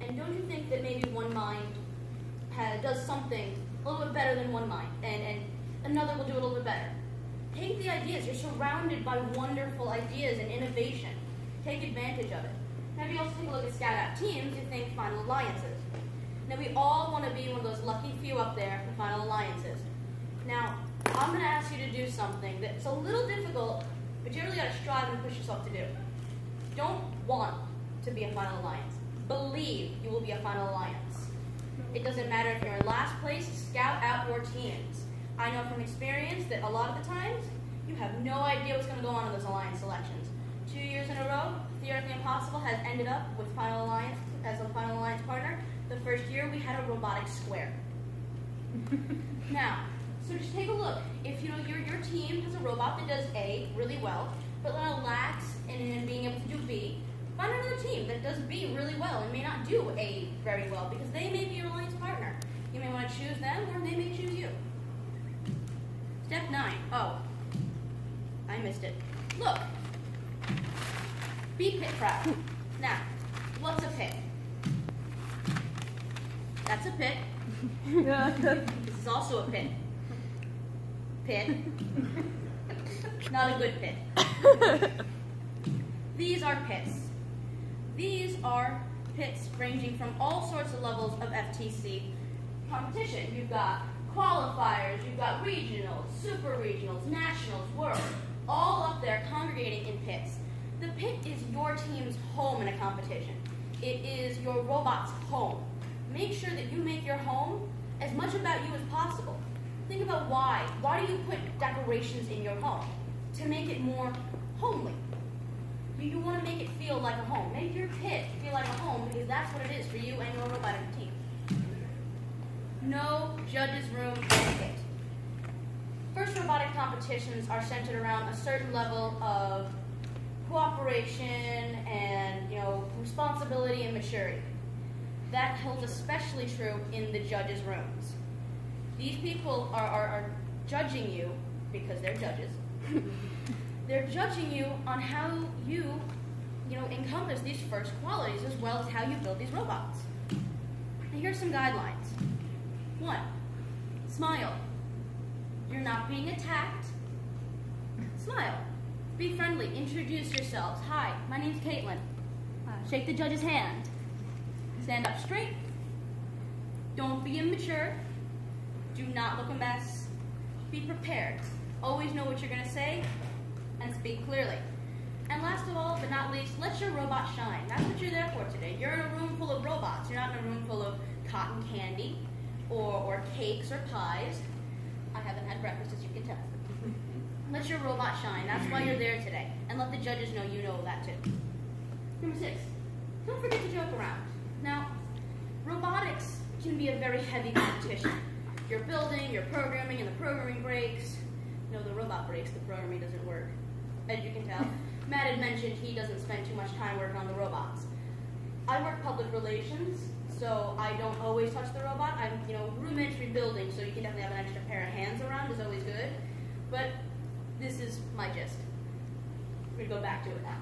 And don't you think that maybe one mind does something a little bit better than one mind, and another will do it a little bit better? Take the ideas. You're surrounded by wonderful ideas and innovation. Take advantage of it. Now, if you also take a look at Scout Out teams, you think final alliances. Now, we all want to be one of those lucky few up there, the final alliances. Now, I'm going to ask you to do something that's a little difficult, but you really got to strive and push yourself to do. Don't want to be a final alliance. Believe you will be a final alliance. It doesn't matter if you're in last place, scout out your teams. I know from experience that a lot of the times, you have no idea what's going to go on in those alliance selections. 2 years in a row, Theoretically Impossible has ended up with Final Alliance as a Final Alliance partner. The first year, we had a robotic square. Now, so just take a look. If you know your team has a robot that does A really well, but lacks in being able to do B, find another team that does B really well and may not do A very well because they may be your alliance partner. You may want to choose them or they may choose you. Step 9. Oh, I missed it. Look. Be pit proud. Now, what's a pit? That's a pit. This is also a pit. Pit. Not a good pit. These are pits. These are pits ranging from all sorts of levels of FTC competition. You've got qualifiers, you've got regionals, super regionals, nationals, world, all up there congregating in pits. The pit is your team's home in a competition. It is your robot's home. Make sure that you make your home as much about you as possible. Think about why. Why do you put decorations in your home? To make it more homely. You want to make it feel like a home. Make your pit feel like a home because that's what it is for you and your robotic team. No judge's room etiquette. First robotic competitions are centered around a certain level of cooperation and responsibility and maturity. That holds especially true in the judges' rooms. These people are judging you because they're judges. They're judging you on how you encompass these first qualities as well as how you build these robots. And here's some guidelines. 1, smile. You're not being attacked. Smile. Be friendly. Introduce yourselves. Hi, my name's Caitlin. Shake the judge's hand. Stand up straight. Don't be immature. Do not look a mess. Be prepared. Always know what you're going to say and speak clearly. And last of all, but not least, let your robot shine. That's what you're there for today. You're in a room full of robots. You're not in a room full of cotton candy or cakes or pies. I haven't had breakfast, as you can tell. Let your robot shine. That's why you're there today. And let the judges know you know that too. Number 6, don't forget to joke around. Now, robotics can be a very heavy competition. You're building, you're programming, and the programming breaks. No, the robot breaks, the programming doesn't work. As you can tell, Matt had mentioned he doesn't spend too much time working on the robots. I work public relations, so I don't always touch the robot. I'm, rudimentary building, so you can definitely have an extra pair of hands around is always good. But this is my gist. We're going to go back to it now.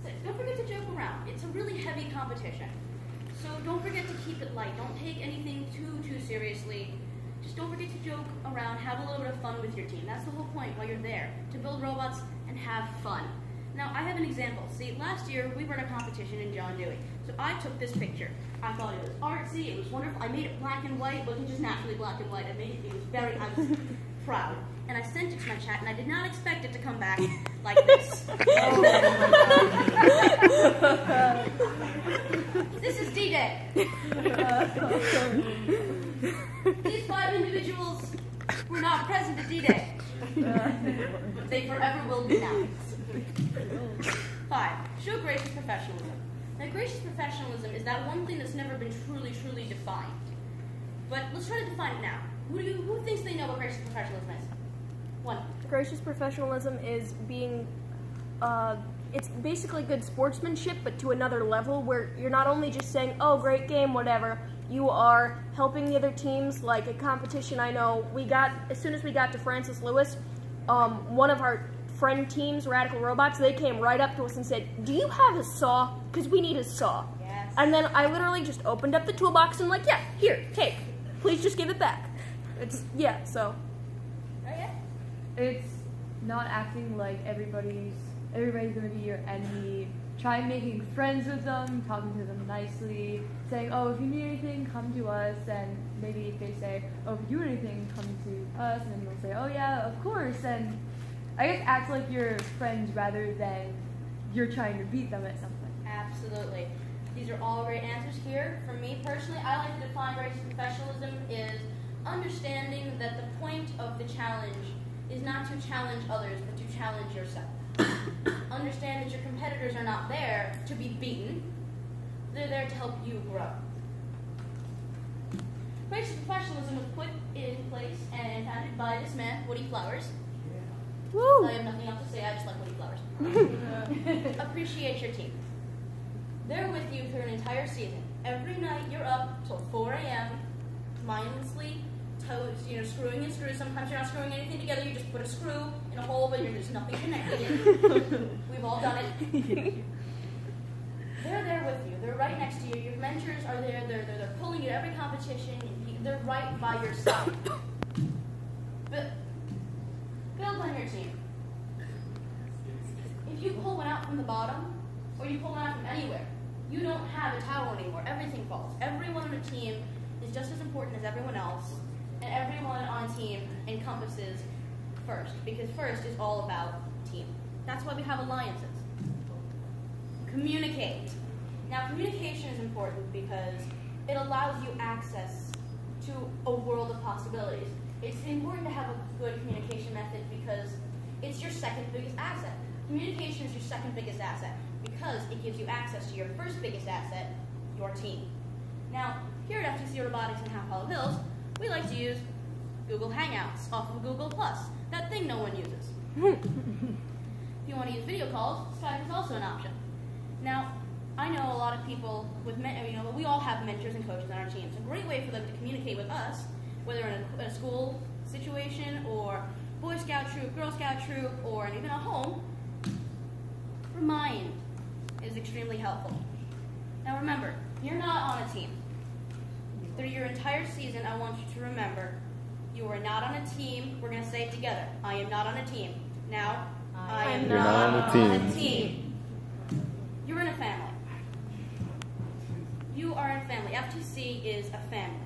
6, don't forget to joke around. It's a really heavy competition. So don't forget to keep it light. Don't take anything too seriously. Just don't forget to joke around, have a little bit of fun with your team. That's the whole point while you're there, to build robots and have fun. Now, I have an example. See, last year, we were at a competition in John Dewey. So I took this picture. I thought it was artsy, it was wonderful. I made it black and white. It wasn't just naturally black and white. I was proud. And I sent it to my chat, and I did not expect it to come back like this. This is D-Day. These 5 individuals were not present at D-Day. They forever will be now. 5, show gracious professionalism. Now, gracious professionalism is that one thing that's never been truly defined. But let's try to define it now. Who thinks they know what gracious professionalism is? 1. Gracious professionalism is being, it's basically good sportsmanship, but to another level, where you're not only just saying, oh, great game, whatever, you are helping the other teams. Like a competition I know, as soon as we got to Francis Lewis, one of our friend teams, Radical Robots, they came right up to us and said, do you have a saw? Because we need a saw. Yes. And then I literally just opened up the toolbox and like, yeah, here, take. Please just give it back. It's, yeah, so. It's not acting like everybody's gonna be your enemy. Try making friends with them, talking to them nicely, saying, oh, if you need anything, come to us. And maybe if they say, oh, if you need anything, come to us. And then you'll say, oh yeah, of course. And I guess act like you're friends rather than you're trying to beat them at something. Absolutely. These are all great answers here. For me personally, I like to define racing professionalism is understanding that the point of the challenge is not to challenge others, but to challenge yourself. Understand that your competitors are not there to be beaten. They're there to help you grow. Racing professionalism was put in place and founded by this man, Woody Flowers. Woo! I have nothing else to say, I just like Woody Flowers. Appreciate your team. They're with you through an entire season. Every night you're up till 4 a.m. mindlessly screwing in screws. Sometimes you're not screwing anything together, you just put a screw in a hole, but there's nothing connected in. We've all done it. They're there with you. They're right next to you. Your mentors are there. They're pulling you to every competition. They're right by your side. Build on your team. If you pull one out from the bottom, or you pull one out from anywhere, you don't have a tower anymore. Everything falls. Everyone on a team is just as important as everyone else, and everyone on a team encompasses first, because first is all about team. That's why we have alliances. Communicate. Now, communication is important because it allows you access to a world of possibilities. It's important to have a good communication method because it's your second biggest asset. Communication is your second biggest asset because it gives you access to your first biggest asset, your team. Now, here at FTC Robotics in Half Hollow Hills, we like to use Google Hangouts off of Google+, that thing no one uses. If you want to use video calls, Skype is also an option. Now, I know a lot of people with, we all have mentors and coaches on our teams. A great way for them to communicate with us, whether in a school situation or Boy Scout troop, Girl Scout troop, or even at home, remind is extremely helpful. Now remember, you're not on a team. Through your entire season, I want you to remember, you are not on a team. We're going to say it together. I am not on a team. Now, I am not on a team. You're in a family. You are in a family. FTC is a family.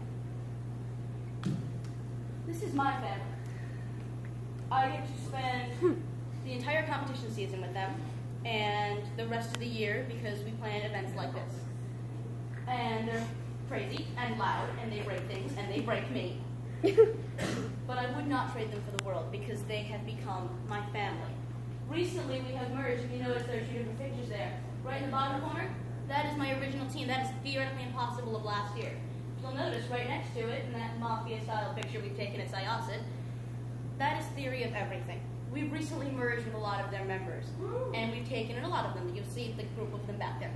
This is my family. I get to spend the entire competition season with them and the rest of the year because we plan events like this. And they're crazy and loud and they break things and they break me. But I would not trade them for the world because they have become my family. Recently we have merged, if you notice there are two different pictures there. Right in the bottom corner, that is my original team. That is theoretically impossible of last year. You'll notice right next to it, in that mafia-style picture we've taken at Syosset, that is theory of everything. We've recently merged with a lot of their members, and we've taken in a lot of them. You'll see the group of them back there.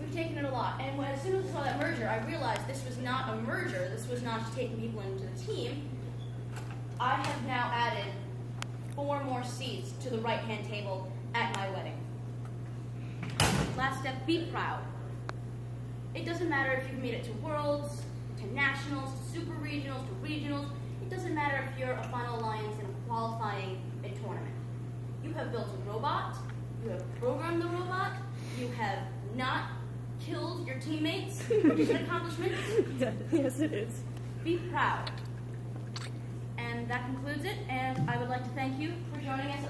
We've taken in a lot, and as soon as I saw that merger, I realized this was not a merger. This was not just taking people into the team. I have now added 4 more seats to the right-hand table at my wedding. Last step, be proud. It doesn't matter if you've made it to Worlds, to Nationals, to Super Regionals, to Regionals. It doesn't matter if you're a Final Alliance and qualifying a tournament. You have built a robot, you have programmed the robot, you have not killed your teammates, which is an accomplishment. Yes, it is. Be proud. And that concludes it, and I would like to thank you for joining us